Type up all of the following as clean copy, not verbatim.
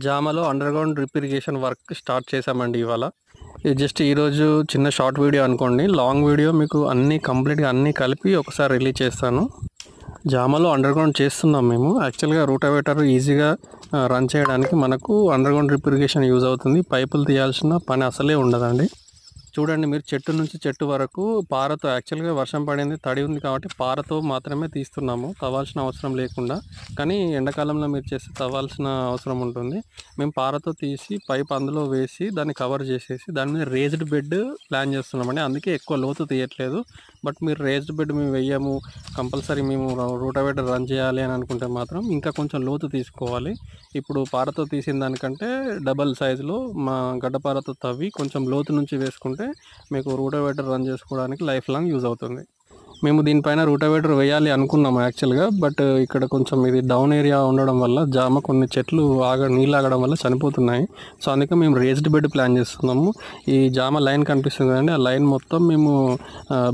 జామలో underground drip irrigation work start చేశామండి ఇవాళ. ఇది జస్ట్ ఈరోజు చిన్న షార్ట్ వీడియో అనుకోండి. లాంగ్ వీడియో మీకు కంప్లీట్‌గా అన్నీ కలిపి ఒకసారి రిలీజ్ చేస్తాను. జామలో అండర్‌గ్రౌండ్ చేస్తున్నాం మేము. యాక్చువల్‌గా రూటావేటర్ ఈజీగా రన్ చేయడానికి మనకు అండర్‌గ్రౌండ్ డ్రిప్ ఇరిగేషన్ యూజ్ అవుతుంది. పైపులు తీయాల్సిన పని అసలే ఉండదండి. చూడండి, మీరు చెట్టు నుంచి చెట్టు వరకు పారతో, యాక్చువల్గా వర్షం పడింది, తడి ఉంది కాబట్టి పారతో మాత్రమే తీస్తున్నాము, తవ్వాల్సిన అవసరం లేకుండా. కానీ ఎండాకాలంలో మీరు చేస్తే తవ్వాల్సిన అవసరం ఉంటుంది. మేము పారతో తీసి పైప్ అందులో వేసి దాన్ని కవర్ చేసేసి దాని మీద రేజ్డ్ బెడ్ ప్లాన్ చేస్తున్నామండి. అందుకే ఎక్కువ లోతు తీయట్లేదు. బట్ మీరు రేజ్డ్ బెడ్ మేము వెయ్యము, కంపల్సరీ మేము రూటావేటర్ రన్ చేయాలి అని అనుకుంటే మాత్రం ఇంకా కొంచెం లోతు తీసుకోవాలి. ఇప్పుడు పారతో తీసిన దానికంటే డబల్ సైజులో మా గడ్డపారతో తవ్వి కొంచెం లోతు నుంచి వేసుకుంటే మీకు రూటావేటర్ రన్ చేసుకోవడానికి లైఫ్ లాంగ్ యూజ్ అవుతుంది. మేము దీనిపైన రూటావేటర్ వేయాలి అనుకున్నాము యాక్చువల్గా. బట్ ఇక్కడ కొంచెం ఇది డౌన్ ఏరియా ఉండడం వల్ల జామ కొన్ని చెట్లు నీళ్ళు ఆగడం వల్ల చనిపోతున్నాయి. సో అందుకే మేము రేజ్డ్ బెడ్ ప్లాన్ చేస్తున్నాము. ఈ జామ లైన్ కనిపిస్తుంది కదండి, ఆ లైన్ మొత్తం మేము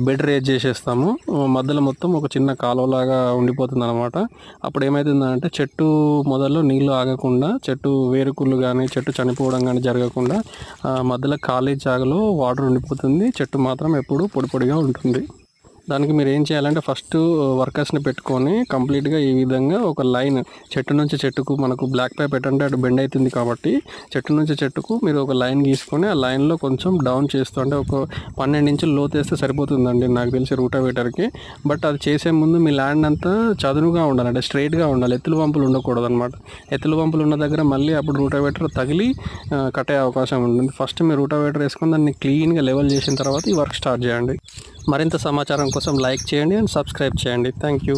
బెడ్ రేజ్ చేసేస్తాము. మధ్యలో మొత్తం ఒక చిన్న కాలువలాగా ఉండిపోతుంది అనమాట. అప్పుడు ఏమవుతుందంటే చెట్టు మొదల్లో నీళ్ళు ఆగకుండా, చెట్టు వేరుకుళ్ళు కానీ చెట్టు చనిపోవడం కానీ జరగకుండా మధ్యలో ఖాళీ జాగలో వాటర్ ఉండిపోతుంది. చెట్టు మాత్రం ఎప్పుడు పొడి పొడిగా ఉంటుంది. దానికి మీరు ఏం చేయాలంటే ఫస్ట్ వర్కర్స్ని పెట్టుకొని కంప్లీట్గా ఈ విధంగా ఒక లైన్, చెట్టు నుంచి చెట్టుకు మనకు బ్లాక్ పైప్ పెట్టంటే అటు బెండ్ అవుతుంది కాబట్టి చెట్టు నుంచి చెట్టుకు మీరు ఒక లైన్ గీసుకొని ఆ లైన్లో కొంచెం డౌన్ చేస్తూ, అంటే ఒక 12 ఇంచులు లోతేస్తే సరిపోతుందండి నాకు తెలిసి రూటావేటర్కి. బట్ అది చేసే ముందు మీ ల్యాండ్ అంతా చదునుగా ఉండాలి, అంటే స్ట్రైట్గా ఉండాలి, ఎత్తులు వంపులు ఉండకూడదు అనమాట. ఎత్తులు వంపులు ఉన్న దగ్గర మళ్ళీ అప్పుడు రూటావేటర్ తగిలి కట్టే అవకాశం ఉంటుంది. ఫస్ట్ మీరు రూటావేటర్ వేసుకొని దాన్ని క్లీన్గా లెవెల్ చేసిన తర్వాత ఈ వర్క్ స్టార్ట్ చేయండి. మరింత సమాచారం కోసం లైక్ చేయండి అండ్ సబ్స్క్రైబ్ చేయండి. Thank you.